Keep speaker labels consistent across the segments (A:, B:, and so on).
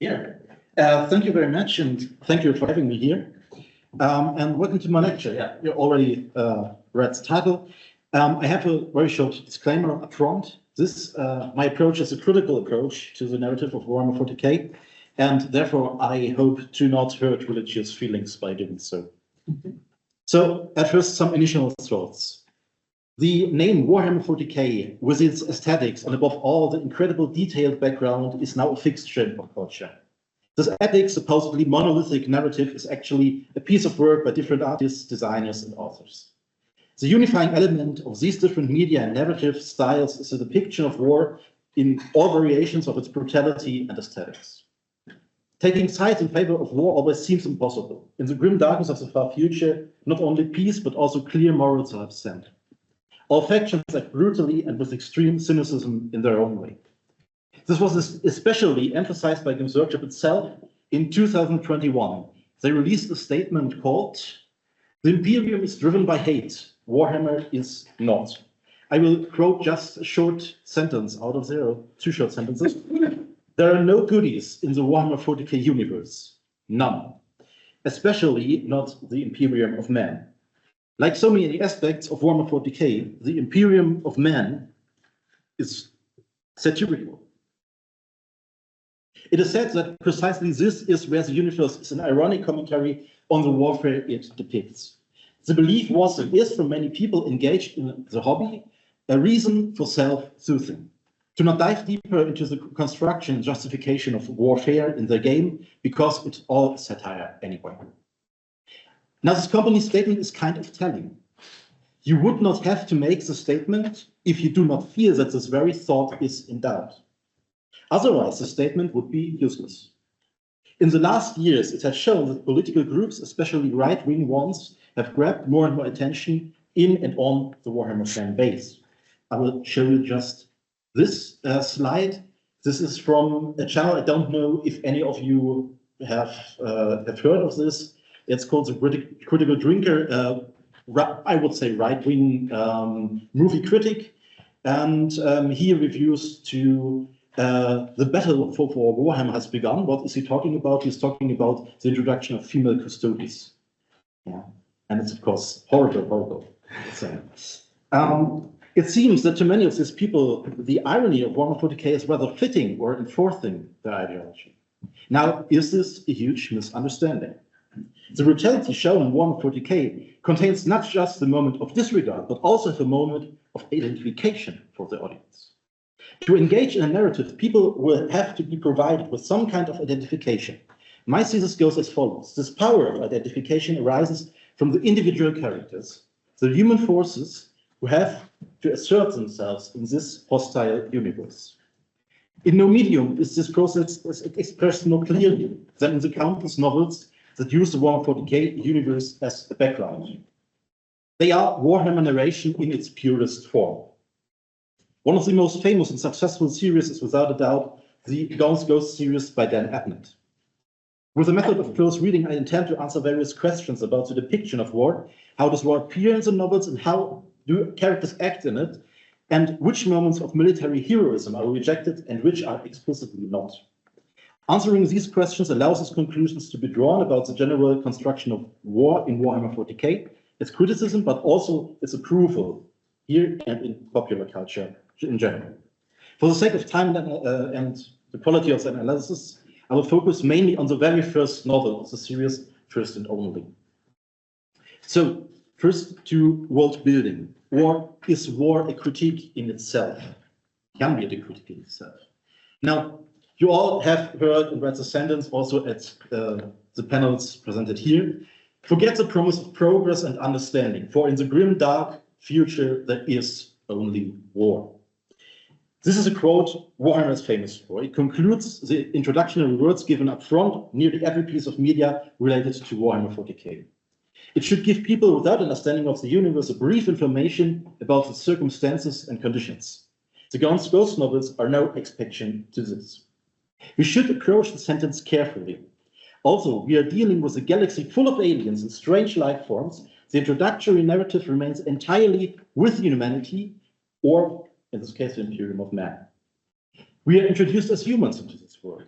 A: Yeah. Thank you very much, and thank you for having me here. And welcome to my lecture. Yeah, you already read the title. I have a very short disclaimer up front. My approach is a critical approach to the narrative of Warhammer 40k, and therefore I hope to not hurt religious feelings by doing so. So, at first, some initial thoughts. The name Warhammer 40k, with its aesthetics and above all the incredible detailed background, is now a fixture in pop culture. This epic, supposedly monolithic narrative is actually a piece of work by different artists, designers, and authors. The unifying element of these different media and narrative styles is the depiction of war in all variations of its brutality and aesthetics. Taking sides in favor of war always seems impossible. In the grim darkness of the far future, not only peace but also clear morals are absent. All factions act brutally and with extreme cynicism in their own way. This was especially emphasized by Games Workshop itself in 2021. They released a statement called, "The Imperium is driven by hate, Warhammer is not." I will quote just a short sentence out of there, two short sentences. "There are no goodies in the Warhammer 40k universe, none, especially not the Imperium of Man. Like so many aspects of Warhammer 40k, the Imperium of Man is satirical. It is said that precisely this is where the universe is an ironic commentary on the warfare it depicts. The belief was and is for many people engaged in the hobby a reason for self-soothing, to not dive deeper into the construction and justification of warfare in the game because it's all satire anyway. Now, this company's statement is kind of telling. You would not have to make the statement if you do not feel that this very thought is in doubt. Otherwise, the statement would be useless. In the last years, it has shown that political groups, especially right-wing ones, have grabbed more and more attention in and on the Warhammer fan base. I will show you just this slide. This is from a channel. I don't know if any of you have heard of this. It's called the Critical Drinker, I would say right-wing movie critic. And he reviews to the battle for Warhammer has begun. What is he talking about? He's talking about the introduction of female custodies. Yeah. And it's, of course, horrible. So, it seems that to many of these people, the irony of Warhammer 40k is rather fitting or enforcing their ideology. Now, is this a huge misunderstanding? The brutality shown in Warhammer 40k contains not just the moment of disregard, but also the moment of identification for the audience. To engage in a narrative, people will have to be provided with some kind of identification. My thesis goes as follows. This power of identification arises from the individual characters, the human forces who have to assert themselves in this hostile universe. In no medium is this process expressed more clearly than in the countless novels that use the Warhammer 40k universe as a background. They are Warhammer narration in its purest form. One of the most famous and successful series is without a doubt the Gaunt Ghost series by Dan Abnett. With the method of close reading, I intend to answer various questions about the depiction of war, how does war appear in the novels and how do characters act in it, and which moments of military heroism are rejected and which are explicitly not. Answering these questions allows us conclusions to be drawn about the general construction of war in Warhammer 40k, its criticism, but also its approval here and in popular culture in general. For the sake of time and the quality of the analysis, I will focus mainly on the very first novel of the series, First and Only. So, first to world building. Is war a critique in itself? Can be a critique in itself. Now, you all have heard and read the sentence also at the panels presented here. Forget the promise of progress and understanding, for in the grim, dark future, there is only war. This is a quote Warhammer is famous for. It concludes the introductory words given up front nearly every piece of media related to Warhammer 40k. It should give people without understanding of the universe a brief information about the circumstances and conditions. The Gaunt Ghost novels are no exception to this. We should approach the sentence carefully. Also, we are dealing with a galaxy full of aliens and strange life forms. The introductory narrative remains entirely with humanity, or in this case, the Imperium of Man. We are introduced as humans into this world.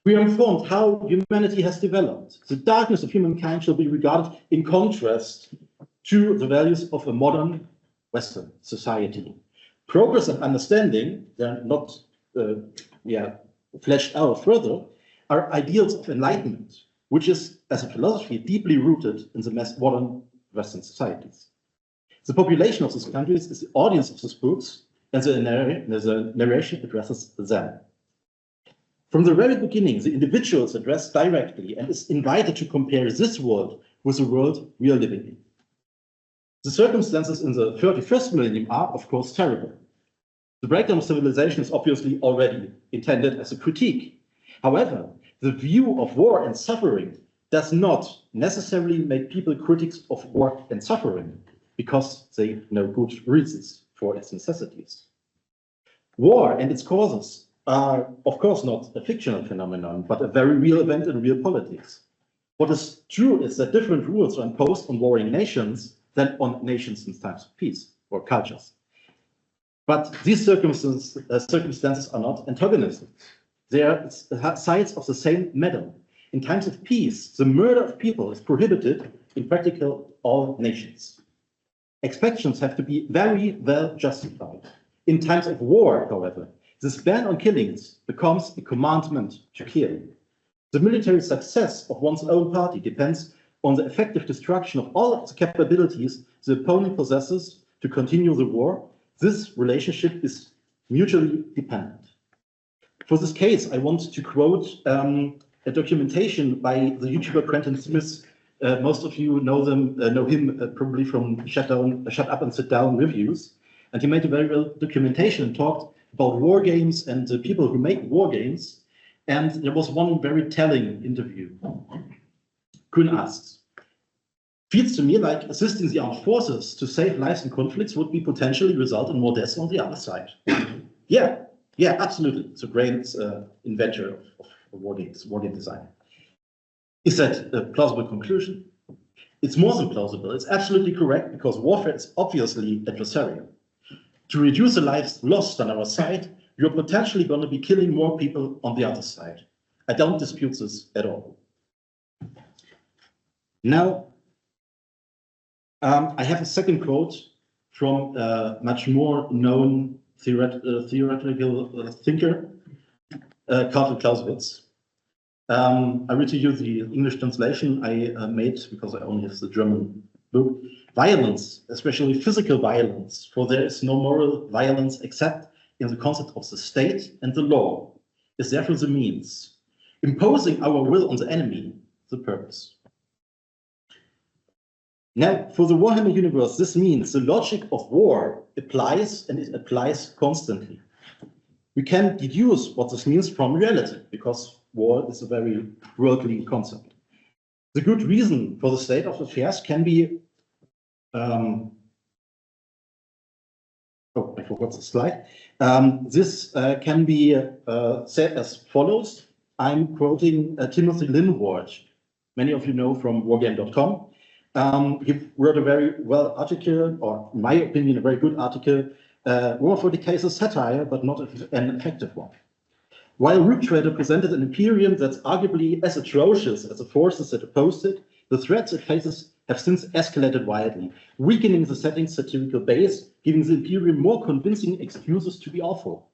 A: We are informed how humanity has developed. The darkness of humankind shall be regarded in contrast to the values of a modern Western society. Progress and understanding, they're not fleshed out further, are ideals of enlightenment, which is, as a philosophy, deeply rooted in the modern Western societies. The population of these countries is the audience of these books, and the narration addresses them. From the very beginning, the individual is addressed directly and is invited to compare this world with the world we are living in. The circumstances in the 31st millennium are, of course, terrible. The breakdown of civilization is obviously already intended as a critique. However, the view of war and suffering does not necessarily make people critics of war and suffering, because they know good reasons for its necessities. War and its causes are, of course, not a fictional phenomenon, but a very real event in real politics. What is true is that different rules are imposed on warring nations than on nations in times of peace or cultures. But these circumstances are not antagonisms. They are sides of the same medal. In times of peace, the murder of people is prohibited in practically all nations. Expectations have to be very well justified. In times of war, however, this ban on killings becomes a commandment to kill. The military success of one's own party depends on the effective destruction of all of the capabilities the opponent possesses to continue the war. This relationship is mutually dependent. For this case, I want to quote a documentation by the YouTuber Quentin Smith. Most of you know him probably from Shut Up and Sit Down reviews. And he made a very real documentation and talked about war games and the people who make war games. And there was one very telling interview. Kuhn asks, "Feels to me like assisting the armed forces to save lives in conflicts would be potentially result in more deaths on the other side." Yeah, absolutely. It's a great inventor of war game design. Is that a plausible conclusion? It's more than plausible. It's absolutely correct, because warfare is obviously adversarial. To reduce the lives lost on our side, you're potentially going to be killing more people on the other side. I don't dispute this at all. Now, I have a second quote from a much more known theoretical thinker, Karl Clausewitz. I read to you the English translation I made, because I only have the German book. "Violence, especially physical violence, for there is no moral violence except in the concept of the state and the law, is therefore the means. Imposing our will on the enemy, the purpose." Now, for the Warhammer universe, this means the logic of war applies, and it applies constantly. We can deduce what this means from reality, because war is a very worldly concept. The good reason for the state of affairs can be I forgot the slide. This can be said as follows. I'm quoting Timothy Linward. Many of you know from wargame.com. He wrote a very well article, or in my opinion, a very good article. War for Decay is a satire, but not an effective one. While Rook Trader presented an Imperium that's arguably as atrocious as the forces that opposed it, the threats it faces have since escalated wildly, weakening the setting's satirical base, giving the Imperium more convincing excuses to be awful.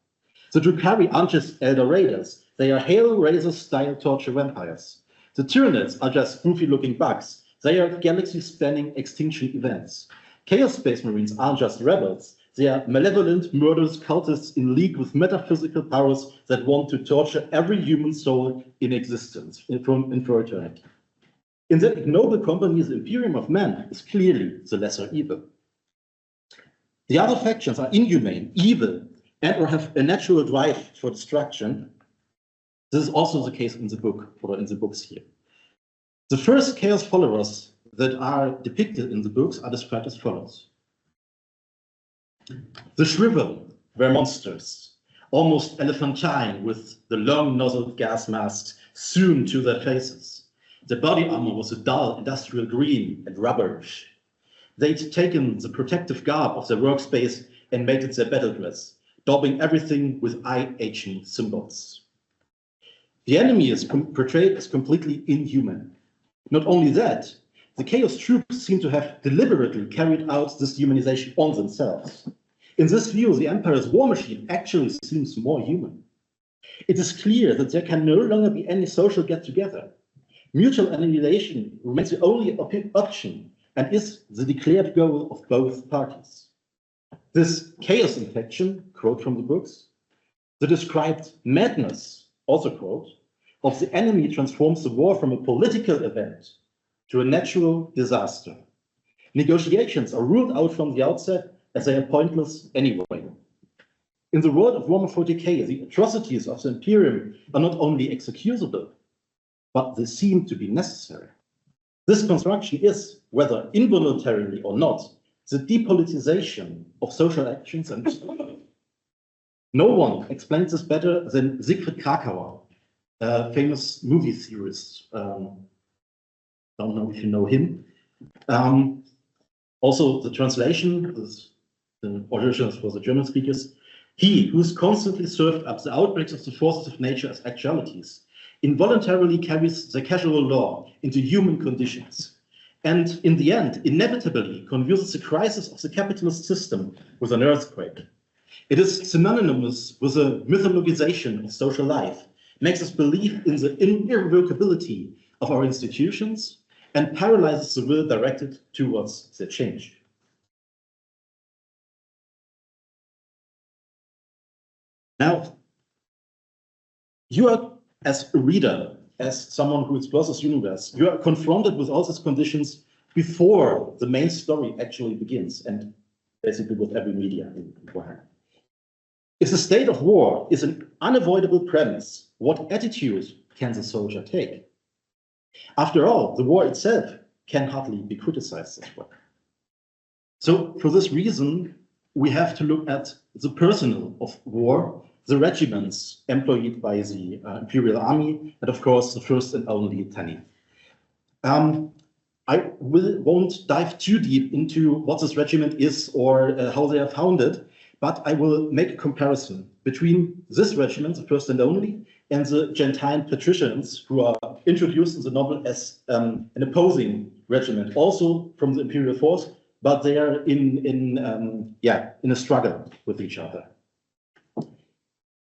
A: The Drukhari aren't just Elder Raiders, they are Hellraiser-style torture vampires. The Tyranids are just goofy-looking bugs, they are galaxy-spanning extinction events. Chaos Space Marines aren't just rebels, they are malevolent, murderous cultists in league with metaphysical powers that want to torture every human soul in existence for eternity. In that ignoble company, the Imperium of Man is clearly the lesser evil. The other factions are inhumane, evil, and or have a natural drive for destruction. This is also the case in the book, or in the books here. The first Chaos followers that are depicted in the books are described as follows. The Shrivel were monsters, almost elephantine, with the long nozzled gas masks sewn to their faces. The body armor was a dull industrial green and rubberish. They'd taken the protective garb of their workspace and made it their battle dress, daubing everything with eye-aching symbols. The enemy is portrayed as completely inhuman. Not only that, the Chaos troops seem to have deliberately carried out this humanization on themselves. In this view, the Empire's war machine actually seems more human. It is clear that there can no longer be any social get-together. Mutual annihilation remains the only option and is the declared goal of both parties. This chaos infection, quote from the books, the described madness, also quote, of the enemy transforms the war from a political event to a natural disaster. Negotiations are ruled out from the outset as they are pointless anyway. In the world of Warhammer 40k, the atrocities of the Imperium are not only excusable, but they seem to be necessary. This construction is, whether involuntarily or not, the depoliticization of social actions and no one explains this better than Siegfried Krakauer, a famous movie theorist. Don't know if you know him. Also, the translation, the originals for the German speakers, he who is constantly served up the outbreaks of the forces of nature as actualities, involuntarily carries the casual law into human conditions, and in the end, inevitably confuses the crisis of the capitalist system with an earthquake. It is synonymous with a mythologization of social life, makes us believe in the irrevocability of our institutions, and paralyzes the will directed towards their change. Now, you are, as a reader, as someone who explores this universe, you are confronted with all these conditions before the main story actually begins, and basically with every media in Warhammer. If the state of war is an unavoidable premise, what attitude can the soldier take? After all, the war itself can hardly be criticized this way. So for this reason, we have to look at the personnel of war, the regiments employed by the Imperial Army, and of course, the first and only Tanith. I won't dive too deep into what this regiment is or how they are founded, but I will make a comparison between this regiment, the first and only, and the Gentile patricians who are introduced in the novel as an opposing regiment, also from the Imperial force, but they are in a struggle with each other.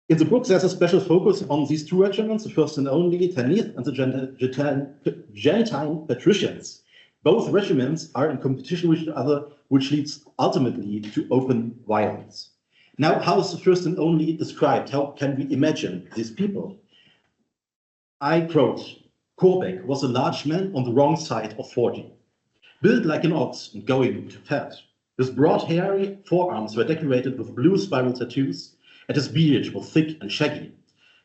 A: In the book, there's a special focus on these two regiments, the first and only Tanith and the Gentile patricians. Both regiments are in competition with each other, which leads ultimately to open violence. Now, how is the first and only described? How can we imagine these people? I quote, Korbeck was a large man on the wrong side of 40, built like an ox and going to fat. His broad hairy forearms were decorated with blue spiral tattoos, and his beard was thick and shaggy.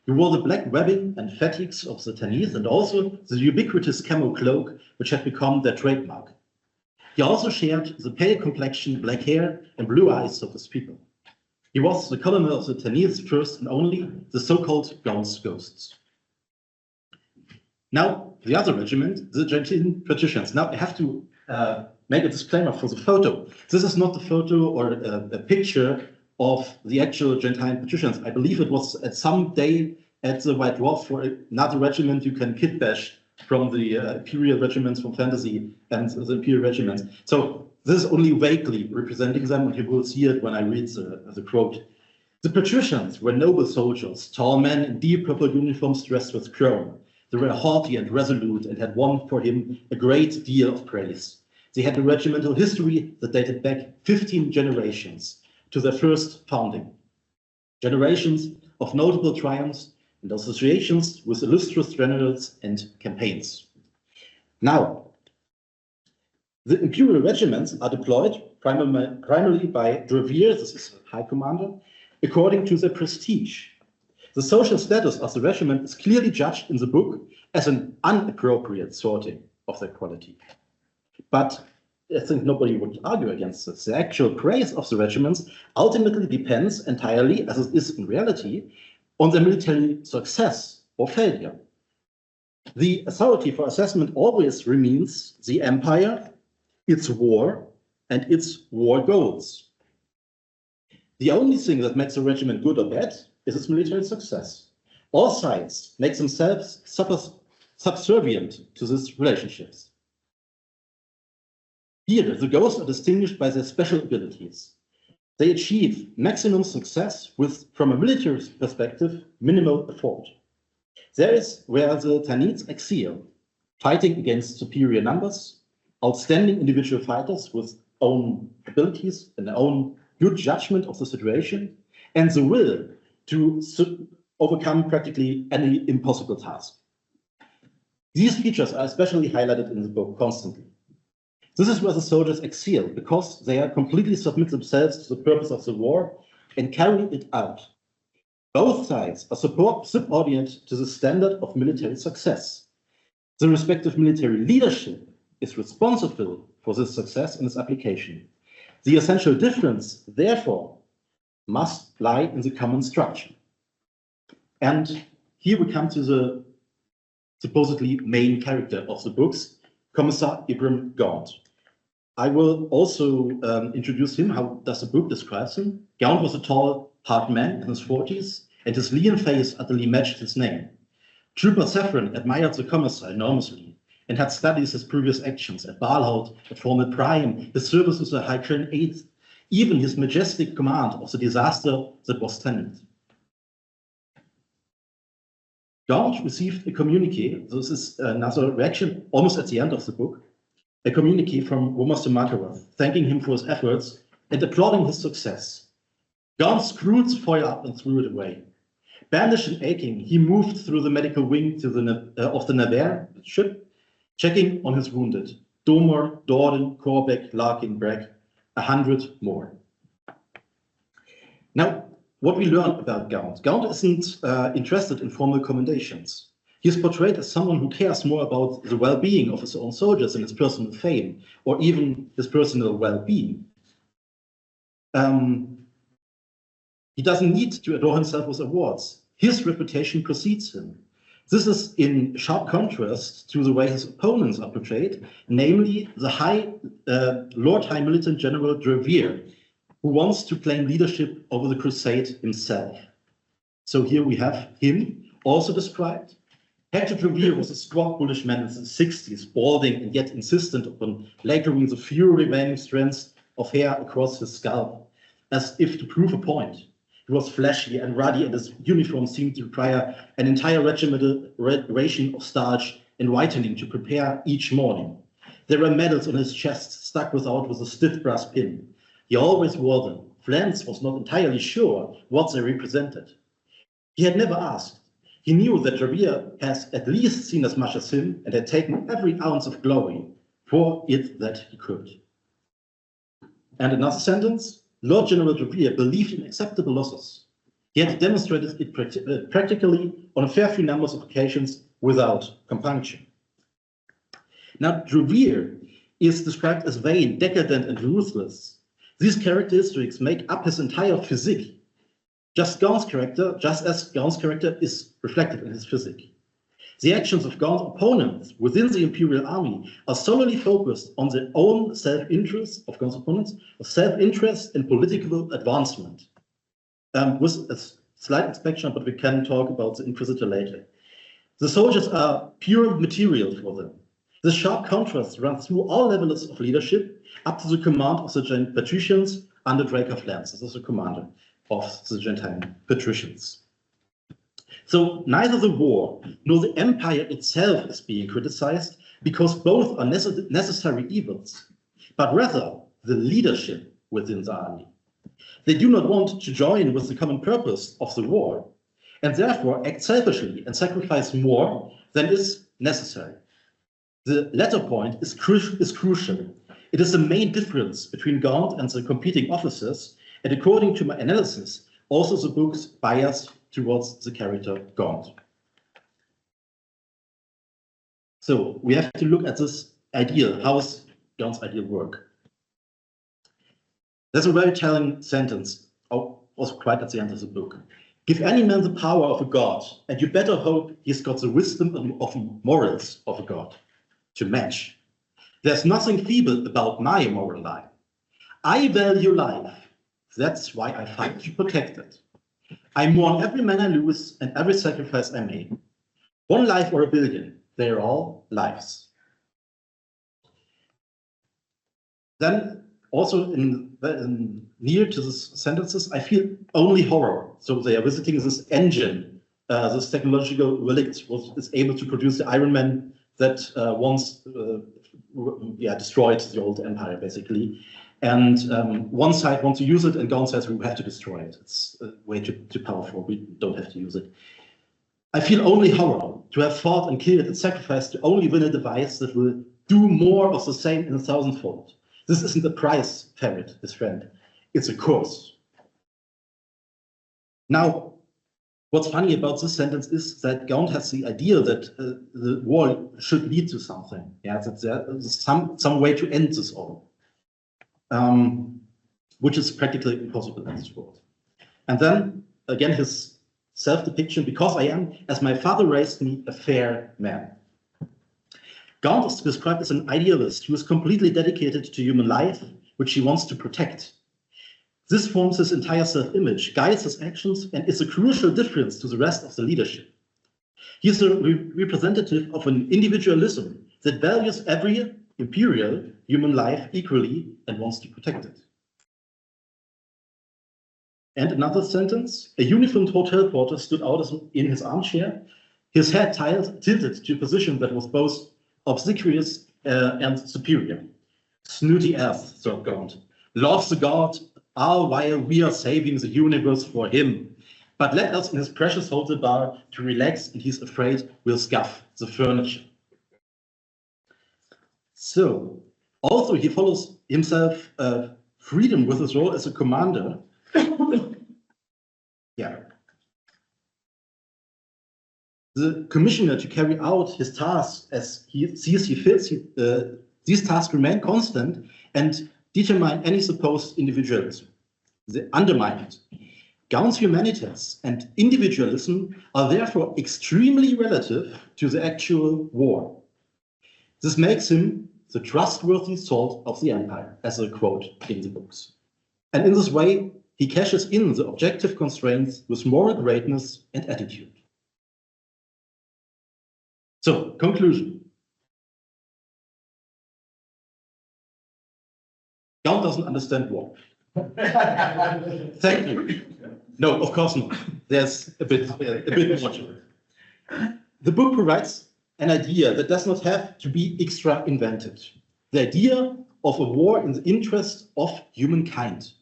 A: He wore the black webbing and fatigues of the Tanith and also the ubiquitous camo cloak, which had become their trademark. He also shared the pale complexion, black hair, and blue eyes of his people. He was the colonel of the Tanith's first and only, the so-called Gaunt's ghosts. Now, the other regiment, the Gentile patricians. Now, I have to make a disclaimer for the photo. This is not the photo or a picture of the actual Gentile patricians. I believe it was at some day at the White Dwarf for another regiment you can kit bash from the Imperial Regiments from Fantasy and the Imperial Regiments. So this is only vaguely representing them, and you will see it when I read the quote. The patricians were noble soldiers, tall men in deep purple uniforms dressed with chrome. They were haughty and resolute and had won for him a great deal of praise. They had a regimental history that dated back 15 generations to their first founding. Generations of notable triumphs and associations with illustrious generals and campaigns. Now, the Imperial regiments are deployed primarily by Drevir, this is a high commander, according to their prestige. The social status of the regiment is clearly judged in the book as an inappropriate sorting of their quality. But I think nobody would argue against this. The actual praise of the regiments ultimately depends entirely, as it is in reality, on their military success or failure. The authority for assessment always remains the empire, its war, and its war goals. The only thing that makes a regiment good or bad is its military success. All sides make themselves subservient to these relationships. Here, the ghosts are distinguished by their special abilities. They achieve maximum success with, from a military perspective, minimal effort. There is where the Tanids excel, fighting against superior numbers, outstanding individual fighters with own abilities and their own good judgment of the situation, and the will to overcome practically any impossible task. These features are especially highlighted in the book constantly. This is where the soldiers excel, because they are completely submit themselves to the purpose of the war and carry it out. Both sides are subordinate to the standard of military success. The respective military leadership is responsible for this success and its application. The essential difference, therefore, must lie in the common structure. And here we come to the supposedly main character of the books, Commissar Ibram Gaunt. I will also introduce him. How does the book describe him? Gaunt was a tall, hard man in his 40s, and his lean face utterly matched his name. Trooper Saffron admired the commissar enormously and had studied his previous actions at Balhaut, at Formel Prime, his service with the High Train 8th, even his majestic command of the disaster that was Tennant. Gaunt received a communique. This is another reaction almost at the end of the book. A communique from Romas de Makarov, thanking him for his efforts and applauding his success. Gaunt screwed the foil up and threw it away. Bandaged and aching, he moved through the medical wing to of the Navarre ship, checking on his wounded. Domer, Dorden, Corbeck, Larkin, Bragg, 100 more. Now, what we learned about Gaunt. Gaunt isn't interested in formal commendations. He is portrayed as someone who cares more about the well-being of his own soldiers and his personal fame, or even his personal well-being. He doesn't need to adorn himself with awards. His reputation precedes him. This is in sharp contrast to the way his opponents are portrayed, namely the Lord High Militant General Drevier, who wants to claim leadership over the crusade himself. So here we have him also described. Hector Drevier was a squat, bullish man in the 60s, balding and yet insistent upon lacquering the few remaining strands of hair across his scalp, as if to prove a point. He was flashy and ruddy, and his uniform seemed to require an entire regimental ration of starch and whitening to prepare each morning. There were medals on his chest, stuck with a stiff brass pin. He always wore them. Flans was not entirely sure what they represented. He had never asked. He knew that Drevier has at least seen as much as him and had taken every ounce of glory for it that he could. And another sentence, Lord General Drevier believed in acceptable losses. He had demonstrated it practically on a fair few numbers of occasions without compunction. Now, Drevier is described as vain, decadent, and ruthless. These characteristics make up his entire physique. Just as Gaunt's character is reflected in his physique. The actions of Gaunt's opponents within the Imperial Army are solely focused on their own self-interest of Gaunt's opponents, of self-interest and political advancement. With a slight inspection, but we can talk about the Inquisitor later. The soldiers are pure material for them. This sharp contrast runs through all levels of leadership, up to the command of the patricians under Drake of Lance. This is the commander of the Gentile patricians. So neither the war nor the empire itself is being criticized, because both are necessary evils, but rather the leadership within the army. They do not want to join with the common purpose of the war, and therefore act selfishly and sacrifice more than is necessary. The latter point is crucial. It is the main difference between Gaunt and the competing officers, and according to my analysis, also the book's bias towards the character Gaunt. So we have to look at this ideal. How does Gaunt's ideal work? There's a very telling sentence, also quite at the end of the book. Give any man the power of a god, and you better hope he's got the wisdom of morals of a god to match. There's nothing feeble about my moral line. I value life. That's why I fight to protect it. I mourn every man I lose and every sacrifice I make. One life or a billion, they are all lives. Then also near to these sentences, I feel only horror. So they are visiting this engine, this technological relic is able to produce the Iron Man that once destroyed the old empire, basically. And one side wants to use it, and Gaunt says we have to destroy it. It's way too powerful. We don't have to use it. I feel only horror to have fought and killed and sacrificed to only win a device that will do more of the same in 1,000-fold. This isn't a prize, Ferret, his friend. It's a course. Now, what's funny about this sentence is that Gaunt has the idea that the war should lead to something. Yeah, that there's some way to end this all, which is practically impossible in this world. And then again, his self-depiction: because I am, as my father raised me, a fair man. Gaunt is described as an idealist who is completely dedicated to human life, which he wants to protect. This forms his entire self-image, guides his actions, and is a crucial difference to the rest of the leadership. He is a representative of an individualism that values every imperial human life equally and wants to protect it. And another sentence: a uniformed hotel porter stood out in his armchair, his head tilted to a position that was both obsequious and superior. Snooty ass, thought Gaunt, loves the god, all while we are saving the universe for him. But let us in his precious hotel bar to relax, and he's afraid we'll scuff the furniture. So, also he follows himself freedom with his role as a commander. Yeah. The commissioner to carry out his tasks as he sees he fits. These tasks remain constant and determine any supposed individualism. They undermine it. Gaunt's humanitas and individualism are therefore extremely relative to the actual war. This makes him the trustworthy salt of the empire, as a quote in the books. And in this way, he cashes in the objective constraints with moral greatness and attitude. So, conclusion. Gaunt doesn't understand war. Thank you. No, of course not. There's a bit more to it. The book provides an idea that does not have to be extra invented. The idea of a war in the interest of humankind.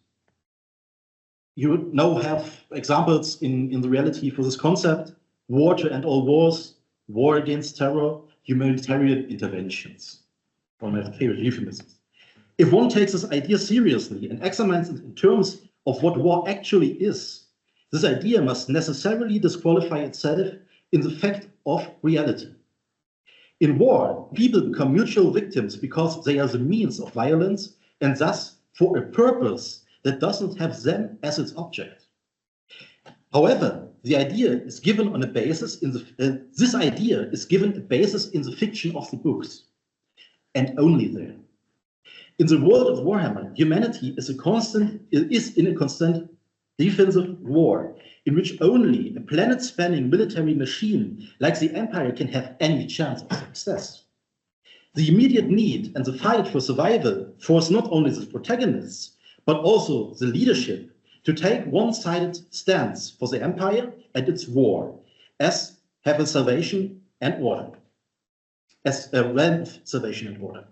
A: You now have examples in the reality for this concept: war to end all wars, war against terror, humanitarian interventions. One of my favorite euphemisms. If one takes this idea seriously and examines it in terms of what war actually is, this idea must necessarily disqualify itself in the fact of reality. In war, people become mutual victims because they are the means of violence, and thus for a purpose that doesn't have them as its object. However, the idea is given on a basis in this idea is given a basis in the fiction of the books, and only there. In the world of Warhammer, humanity is in a constant defensive war, in which only a planet-spanning military machine like the Empire can have any chance of success. The immediate need and the fight for survival force not only the protagonists, but also the leadership to take one-sided stance for the Empire and its war, as have a salvation and order, as a realm of salvation and order.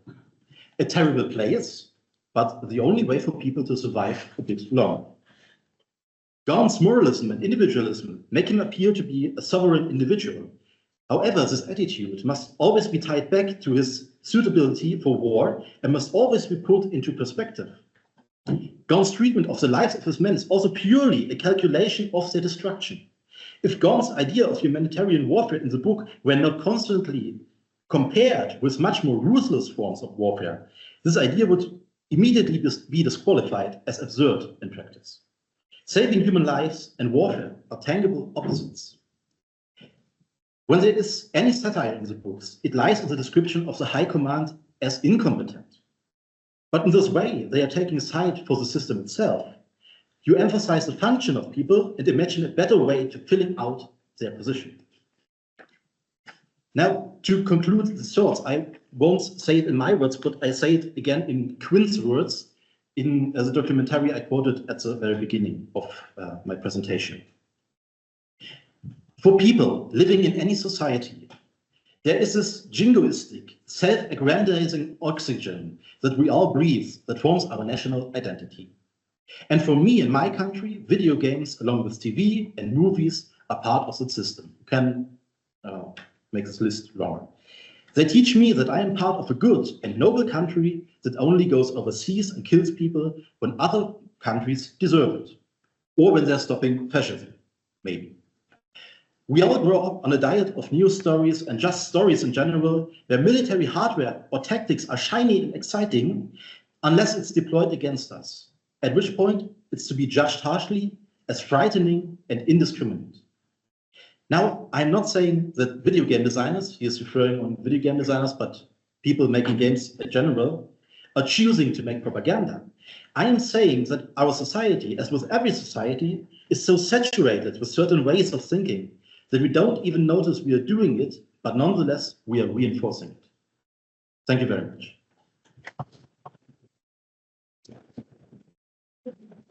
A: A terrible place, but the only way for people to survive a bit longer. Gaunt's moralism and individualism make him appear to be a sovereign individual. However, this attitude must always be tied back to his suitability for war and must always be put into perspective. Gaunt's treatment of the lives of his men is also purely a calculation of their destruction. If Gaunt's idea of humanitarian warfare in the book were not constantly compared with much more ruthless forms of warfare, this idea would immediately be disqualified as absurd in practice. Saving human lives and warfare are tangible opposites. When there is any satire in the books, it lies in the description of the High Command as incompetent. But in this way, they are taking a side for the system itself. You emphasize the function of people and imagine a better way to filling out their position. Now, to conclude the thoughts, I won't say it in my words, but I say it again in Quinn's words in the documentary I quoted at the very beginning of my presentation. For people living in any society, there is this jingoistic, self-aggrandizing oxygen that we all breathe that forms our national identity. And for me, in my country, video games, along with TV and movies, are part of that system. You can make this list longer. They teach me that I am part of a good and noble country that only goes overseas and kills people when other countries deserve it, or when they're stopping fascism, maybe. We all grow up on a diet of news stories and just stories in general, where military hardware or tactics are shiny and exciting, unless it's deployed against us, at which point it's to be judged harshly as frightening and indiscriminate. Now, I'm not saying that video game designers, he is referring on video game designers, but people making games in general, are choosing to make propaganda. I am saying that our society, as with every society, is so saturated with certain ways of thinking that we don't even notice we are doing it, but nonetheless, we are reinforcing it. Thank you very much.